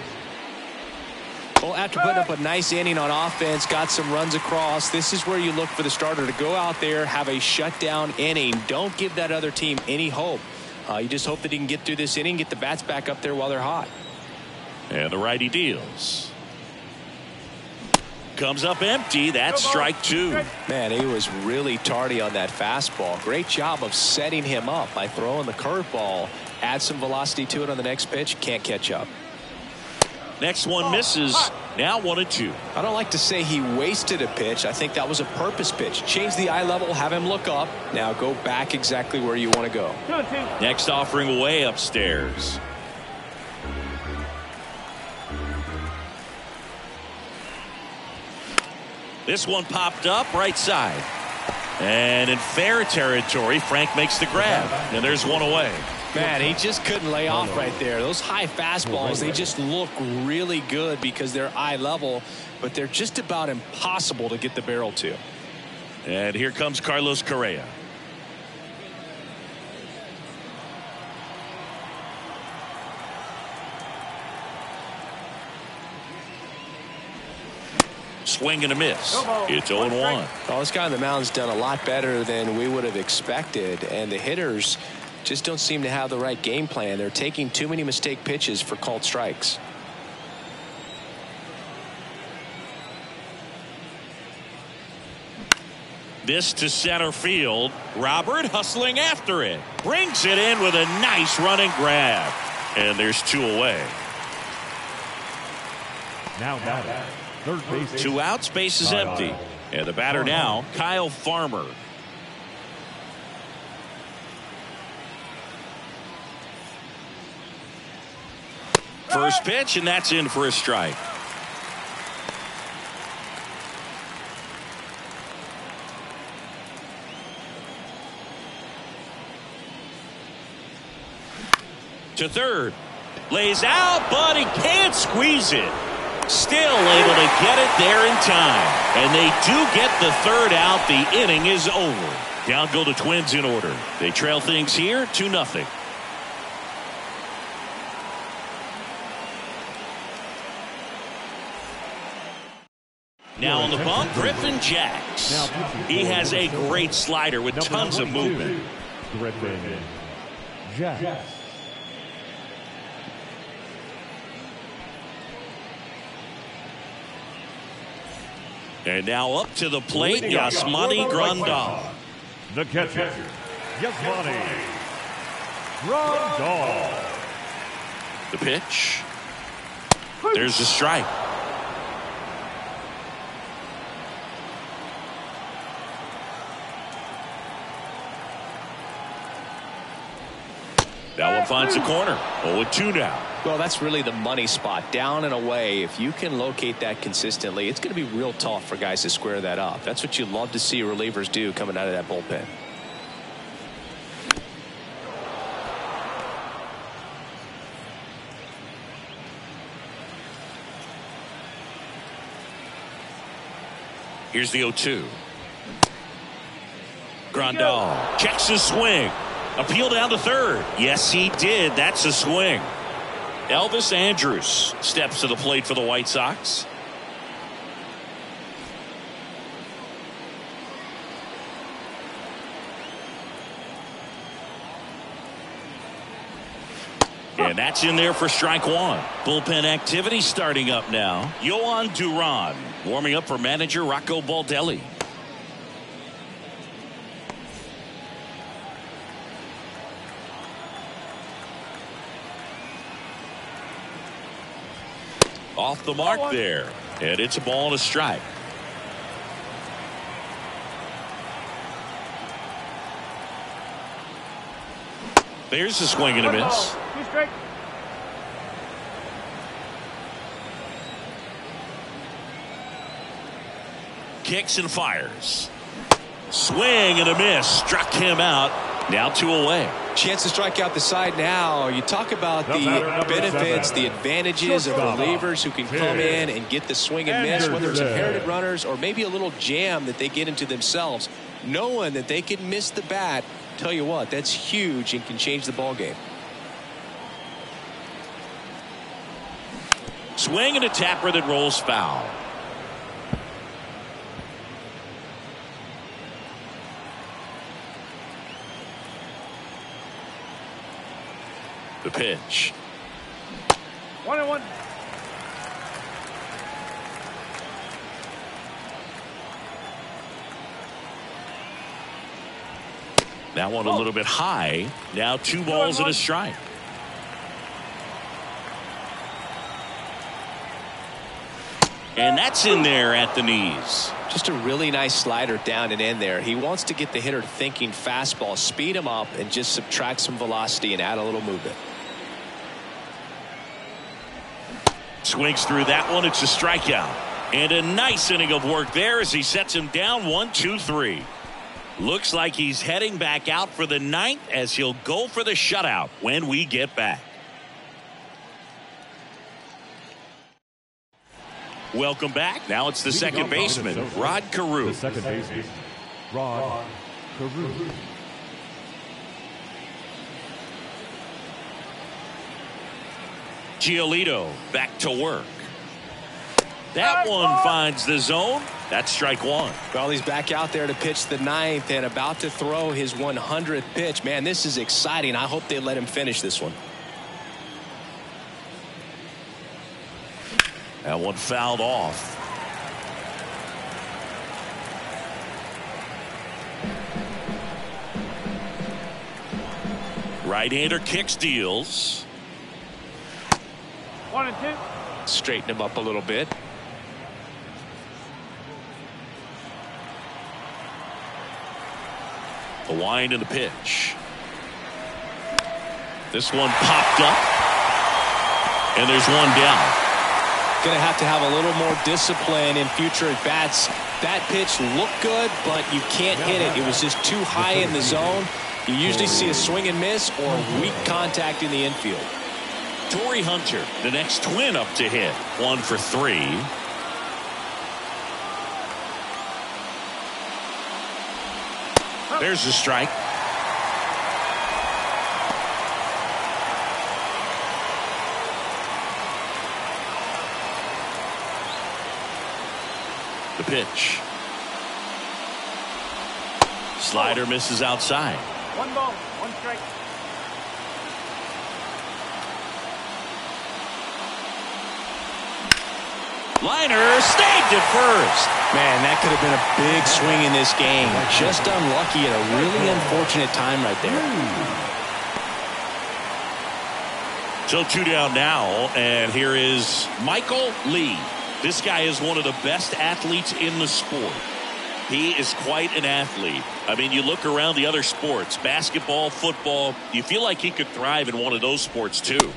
Well, after putting up a nice inning on offense, got some runs across, this is where you look for the starter to go out there, have a shutdown inning. Don't give that other team any hope. You just hope that he can get through this inning, get the bats back up there while they're hot. And the righty deals. Comes up empty. That's strike 2. Man, he was really tardy on that fastball. Great job of setting him up by throwing the curveball. Add some velocity to it on the next pitch. Can't catch up. Next one misses. Now 1-2. I don't like to say he wasted a pitch. I think that was a purpose pitch. Change the eye level, have him look up. Now go back exactly where you want to go. 2-2. Next offering way upstairs. This one popped up right side. And in fair territory, Frank makes the grab. And there's one away. Man, he just couldn't lay off right there. Those high fastballs, they just look really good because they're eye level, but they're just about impossible to get the barrel to. And here comes Carlos Correa. Swing and a miss. It's 0-1. Well, this guy on the mound's done a lot better than we would have expected, and the hitters just don't seem to have the right game plan. They're taking too many mistake pitches for called strikes. This to center field. Robert hustling after it. Brings it in with a nice running grab. And there's 2 away. Now batting, third base. 2 outs, base is empty. And the batter now, Kyle Farmer. First pitch, and that's in for a strike. To third. Lays out, but he can't squeeze it. Still able to get it there in time. And they do get the third out. The inning is over. Down go the Twins in order. They trail things here 2-0. Now on the bump, Griffin Jacks. He has a great slider with tons of movement. Griffin Jacks. And now up to the plate, Yasmani Grandal. The catcher, Yasmani Grandal. The pitch. There's the strike. That one finds the corner. 0-2 now. Well, that's really the money spot. Down and away. If you can locate that consistently, it's going to be real tough for guys to square that up. That's what you love to see relievers do coming out of that bullpen. Here's the 0-2. Grandal checks his swing. Appeal down to third. Yes, he did. That's a swing. Elvis Andrus steps to the plate for the White Sox. And that's in there for strike 1. Bullpen activity starting up now. Yohan Duran warming up for manager Rocco Baldelli. Off the mark there. And it's a ball and a strike. There's a swing and a miss. 2 straight. Kicks and fires. Swing and a miss. Struck him out. Now 2 away. Chance to strike out the side now. You talk about the benefits, the advantages of relievers who can come in and get the swing and miss, whether it's inherited runners or maybe a little jam that they get into themselves. Knowing that they can miss the bat, tell you what, that's huge and can change the ball game. Swing and a tapper that rolls foul. The pitch. 1-1. That one a little bit high. Now 2 balls and a strike. And that's in there at the knees. Just a really nice slider down and in there. He wants to get the hitter thinking fastball, speed him up, and just subtract some velocity and add a little movement. Swings through that one. It's a strikeout. And a nice inning of work there as he sets him down 1-2-3. Looks like he's heading back out for the ninth as he'll go for the shutout when we get back. Welcome back. Now it's the second baseman, Rod Carew. The second baseman, Rod Carew. Giolito back to work. That one finds the zone. That's strike one. Well, he's back out there to pitch the ninth and about to throw his 100th pitch. Man, this is exciting. I hope they let him finish this one. That one fouled off. Right-hander kicks, deals. 1-2. Straighten him up a little bit. The wind and the pitch. This one popped up. And there's one down. Going to have a little more discipline in future at bats. That pitch looked good, but you can't hit it. It was just too high in the zone. You usually see a swing and miss or weak contact in the infield. Torrey Hunter, the next Twin up to hit. 1 for 3. There's a strike. The pitch. Slider misses outside. 1 ball, 1 strike. Liner stayed to first. Man, that could have been a big swing in this game. Just unlucky at a really unfortunate time right there. So 2 down now, and here is Michael Lee. This guy is one of the best athletes in the sport. He is quite an athlete. I mean, you look around the other sports, basketball, football, you feel like he could thrive in one of those sports too.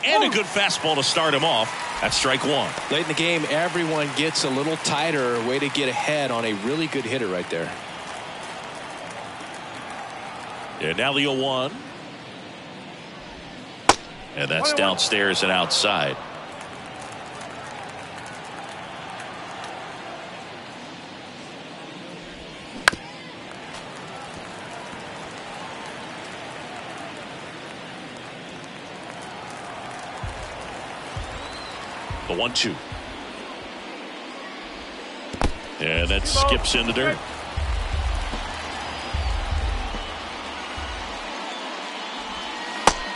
And a good fastball to start him off. That's strike one. Late in the game, everyone gets a little tighter. Way to get ahead on a really good hitter right there. And now the 0-1. And that's downstairs and outside. The 1-2. And that skips in the dirt.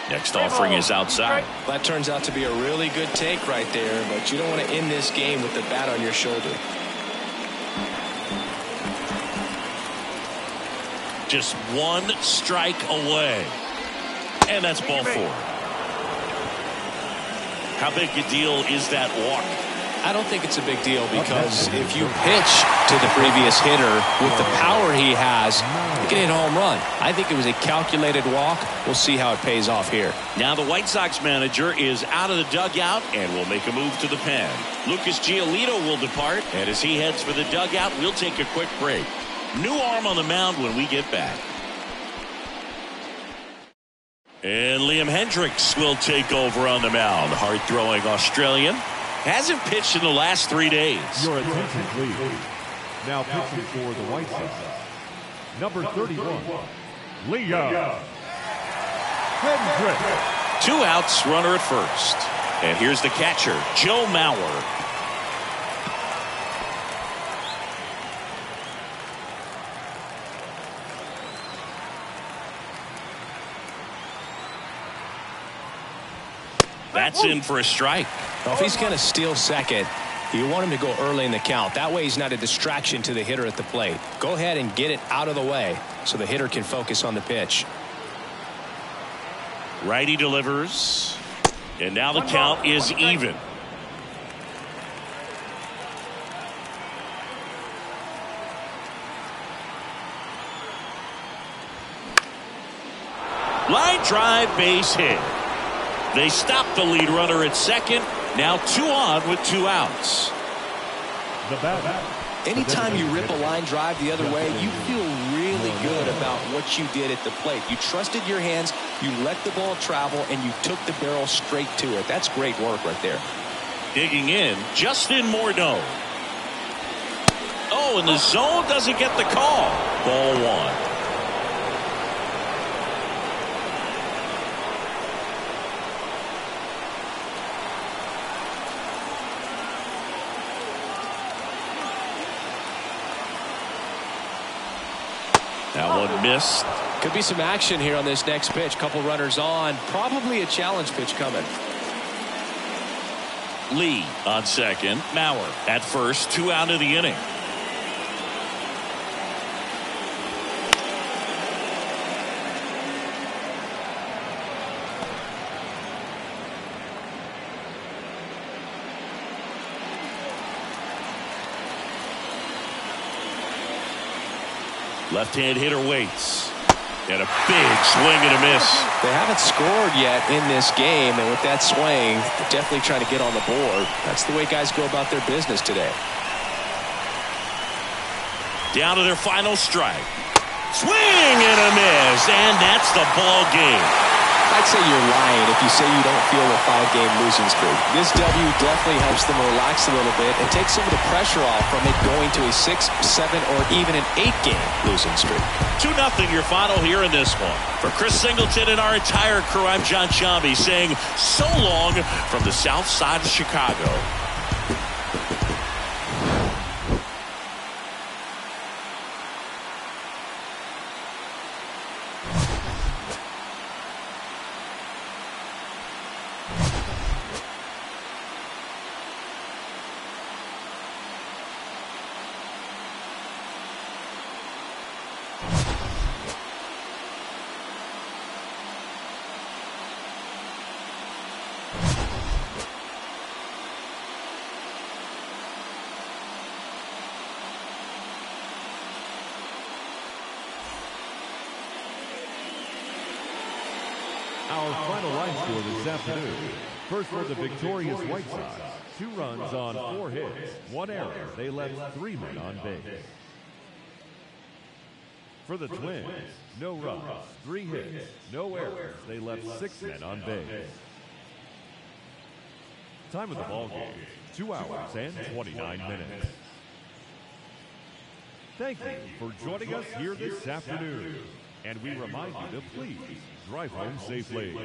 Next offering is outside. That turns out to be a really good take right there, but you don't want to end this game with the bat on your shoulder. Just 1 strike away. And that's ball 4. How big a deal is that walk? I don't think it's a big deal because if you pitch to the previous hitter with the power he has, you can hit a home run. I think it was a calculated walk. We'll see how it pays off here. Now the White Sox manager is out of the dugout and will make a move to the pen. Lucas Giolito will depart, and as he heads for the dugout, we'll take a quick break. New arm on the mound when we get back. And Liam Hendriks will take over on the mound. Hard-throwing Australian. Hasn't pitched in the last 3 days. Your attention, please. Now pitching for the White Sox, number 31, Liam Hendriks. 2 outs, runner at first. And here's the catcher, Joe Mauer. That's in for a strike. Well, if he's going to steal second, you want him to go early in the count. That way he's not a distraction to the hitter at the plate. Go ahead and get it out of the way so the hitter can focus on the pitch. Righty delivers. And now the count is even. Line drive, base hit. They stop the lead runner at second. Now 2 on with 2 outs. The batter. Anytime you rip a line drive the other way, you feel really good about what you did at the plate. You trusted your hands, you let the ball travel, and you took the barrel straight to it. That's great work right there. Digging in, Justin Morneau. Oh, and the zone doesn't get the call. Ball 1. That one missed. Could be some action here on this next pitch. Couple runners on. Probably a challenge pitch coming. Lee on second. Mauer at first. 2 out of the inning. Left-hand hitter waits. And a big swing and a miss. They haven't scored yet in this game, and with that swing, they're definitely trying to get on the board. That's the way guys go about their business today. Down to their final strike. Swing and a miss, and that's the ball game. I'd say you're lying if you say you don't feel a 5-game losing streak. This W definitely helps them relax a little bit and take some of the pressure off from it going to a 6, 7, or even an 8-game losing streak. 2-0 your final here in this one. For Chris Singleton and our entire crew, I'm John Sciambi saying so long from the south side of Chicago. Our final line score this afternoon. First for the victorious White Sox. 2 runs on 4 hits. 1 error. They left 3 men on base. For the Twins, no runs, 3 hits, no errors. They left 6 men on base. Time of the ball game, 2 hours and 29 minutes. Thank you for joining us here this afternoon. And we remind you to please drive home safely.